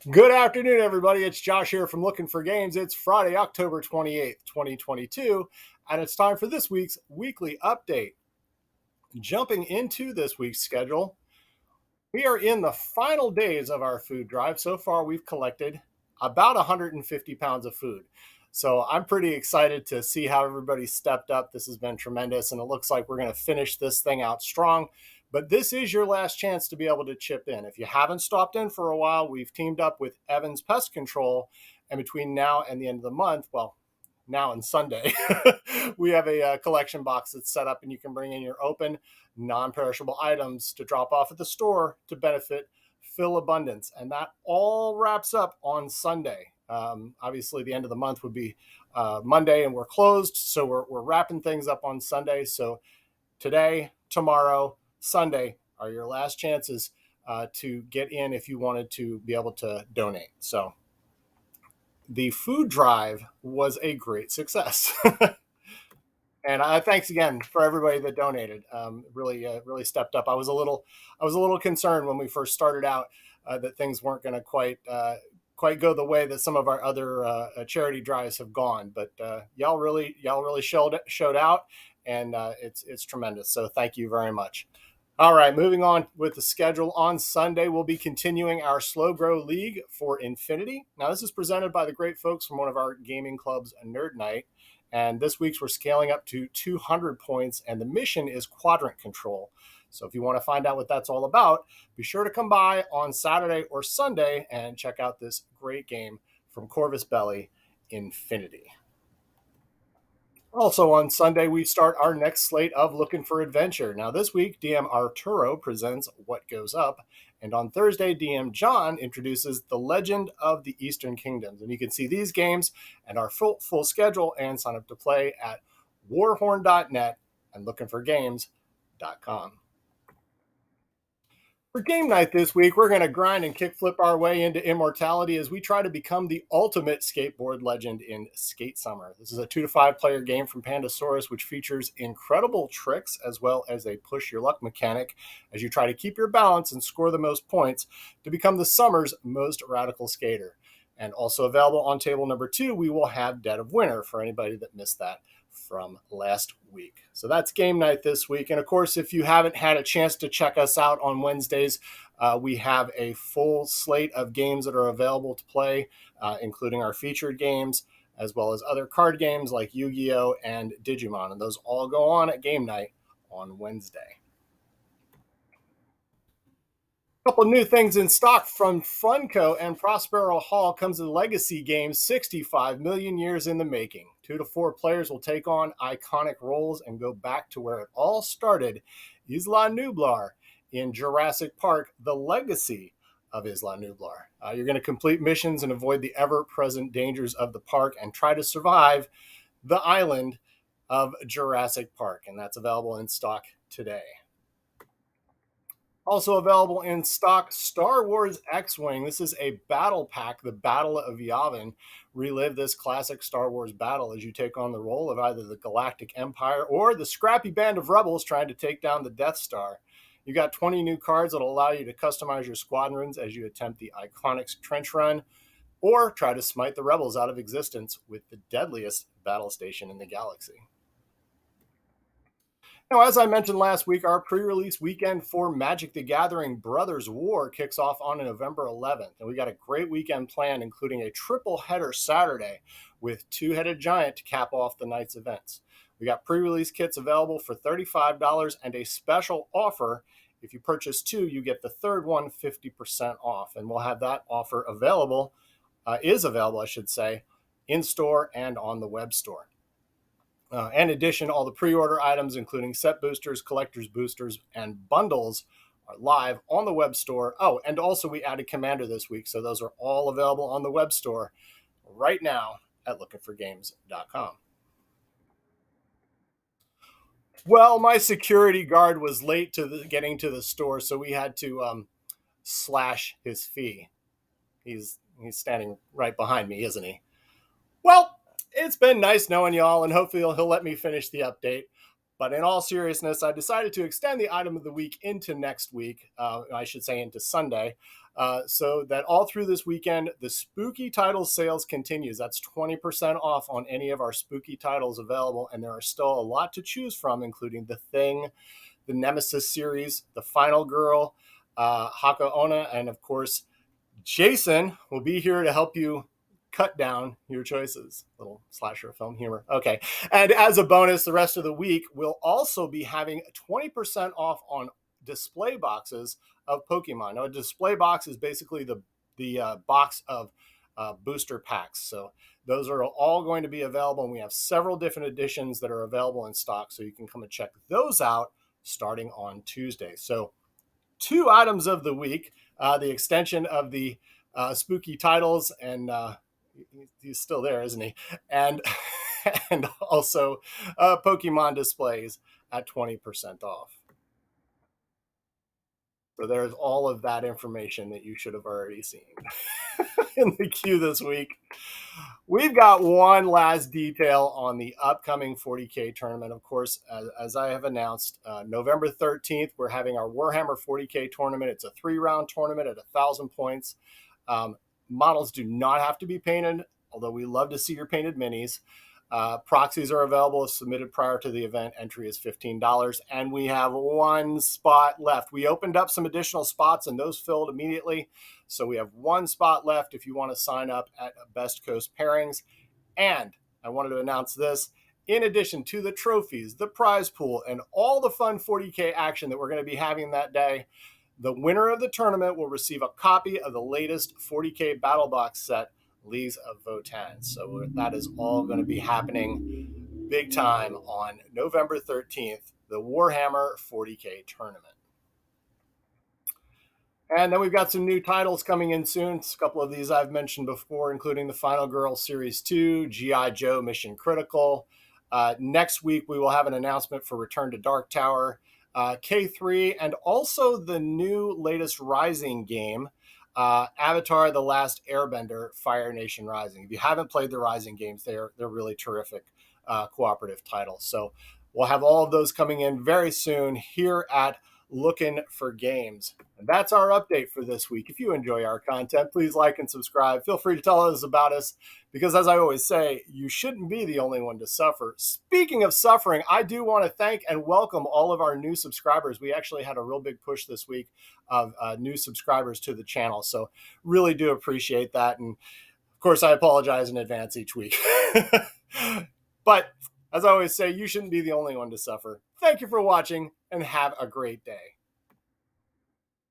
Good afternoon, everybody. It's Josh here from Lookin for Games. It's Friday, October 28th, 2022, and it's time for this week's weekly update. Jumping into this week's schedule, we are in the final days of our food drive. So far, we've collected about 150 pounds of food. So I'm pretty excited to see how everybody stepped up. This has been tremendous, and it looks like we're going to finish this thing out strong. But this is your last chance to be able to chip in. If you haven't stopped in for a while, we've teamed up with Evans Pest Control. And between now and the end of the month, well, now and Sunday, we have a collection box that's set up, and you can bring in your open, non-perishable items to drop off at the store to benefit Phil Abundance. And that all wraps up on Sunday. Obviously, the end of the month would be Monday, and we're closed. So we're wrapping things up on Sunday. So today, tomorrow, Sunday are your last chances to get in if you wanted to be able to donate. So the food drive was a great success. And thanks again for everybody that donated. Really stepped up. I was a little concerned when we first started out that things weren't going to quite go the way that some of our other charity drives have gone. But y'all really showed out, and it's tremendous. So thank you very much. All right, moving on with the schedule. On Sunday, we'll be continuing our Slow Grow League for Infinity. Now, this is presented by the great folks from one of our gaming clubs, Nerd Night. And this week's we're scaling up to 200 points, and the mission is quadrant control. So if you want to find out what that's all about, be sure to come by on Saturday or Sunday and check out this great game from Corvus Belli, Infinity. Also on Sunday, we start our next slate of Looking for Adventure. Now this week, DM Arturo presents What Goes Up. And on Thursday, DM John introduces The Legend of the Eastern Kingdoms. And you can see these games and our full schedule and sign up to play at warhorn.net and lookingforgames.com. For game night this week, we're going to grind and kickflip our way into immortality as we try to become the ultimate skateboard legend in Skate Summer. This is a 2 to 5 player game from Pandasaurus, which features incredible tricks as well as a push your luck mechanic as you try to keep your balance and score the most points to become the summer's most radical skater. And also available on table number 2, we will have Dead of Winter for anybody that missed that from last week. So that's game night this week. And of course, if you haven't had a chance to check us out on Wednesdays, we have a full slate of games that are available to play, including our featured games, as well as other card games like Yu-Gi-Oh! And Digimon. And those all go on at game night on Wednesday. A couple new things in stock from Funko and Prospero Hall comes a legacy game 65 million years in the making. 2 to 4 players will take on iconic roles and go back to where it all started, Isla Nublar in Jurassic Park, the legacy of Isla Nublar. You're going to complete missions and avoid the ever-present dangers of the park and try to survive the island of Jurassic Park. And that's available in stock today. Also available in stock, Star Wars X-Wing. This is a battle pack, the Battle of Yavin. Relive this classic Star Wars battle as you take on the role of either the Galactic Empire or the scrappy band of rebels trying to take down the Death Star. You got 20 new cards that will allow you to customize your squadrons as you attempt the iconic trench run or try to smite the rebels out of existence with the deadliest battle station in the galaxy. Now, as I mentioned last week, our pre-release weekend for Magic the Gathering Brothers War kicks off on November 11th. And we got a great weekend planned, including a triple header Saturday with Two-Headed Giant to cap off the night's events. We got pre-release kits available for $35 and a special offer. If you purchase 2, you get the third one 50% off. And we'll have that offer available, in store and on the web store. In addition, all the pre-order items, including set boosters, collector's boosters, and bundles, are live on the web store. Oh, and also we added Commander this week, so those are all available on the web store right now at lookingforgames.com. Well, my security guard was late to getting to the store, so we had to slash his fee. He's standing right behind me, isn't he? Well, it's been nice knowing y'all, and hopefully he'll let me finish the update. But in all seriousness, I decided to extend the item of the week into next week. I should say into Sunday, so that all through this weekend, the spooky titles sales continues. That's 20% off on any of our spooky titles available, and there are still a lot to choose from, including The Thing, the Nemesis series, The Final Girl, Haka Ona, and of course, Jason will be here to help you cut down your choices. Little slasher film humor. Okay. And as a bonus, the rest of the week, we'll also be having 20% off on display boxes of Pokemon. Now, a display box is basically the box of booster packs. So those are all going to be available, and we have several different editions that are available in stock. So you can come and check those out starting on Tuesday. So 2 items of the week, the extension of the spooky titles, and he's still there, isn't he? And and also Pokemon displays at 20% off. So there's all of that information that you should have already seen in the queue this week. We've got one last detail on the upcoming 40K tournament. Of course, as I have announced, November 13th, we're having our Warhammer 40K tournament. It's a 3-round tournament at 1,000 points. Models do not have to be painted, although we love to see your painted minis. Proxies are available if submitted prior to the event. Entry is $15, and we have 1 spot left. We opened up some additional spots, and those filled immediately. So we have 1 spot left if you want to sign up at Best Coast Pairings. And I wanted to announce this. In addition to the trophies, the prize pool, and all the fun 40K action that we're going to be having that day, the winner of the tournament will receive a copy of the latest 40K Battle Box set, Leagues of Votann. So that is all going to be happening big time on November 13th, the Warhammer 40K tournament. And then we've got some new titles coming in soon. A couple of these I've mentioned before, including the Final Girl Series 2, G.I. Joe Mission Critical. Next week, we will have an announcement for Return to Dark Tower, K3, and also the new latest Rising game, Avatar: The Last Airbender, Fire Nation Rising. If you haven't played the Rising games, they're really terrific cooperative titles. So we'll have all of those coming in very soon here at Lookin for Games. And that's our update for this week. If you enjoy our content, please like and subscribe. Feel free to tell others about us, because as I always say, you shouldn't be the only one to suffer. Speaking of suffering, I do want to thank and welcome all of our new subscribers. We actually had a real big push this week of new subscribers to the channel. So really do appreciate that. And of course, I apologize in advance each week. But as I always say, you shouldn't be the only one to suffer. Thank you for watching, and have a great day.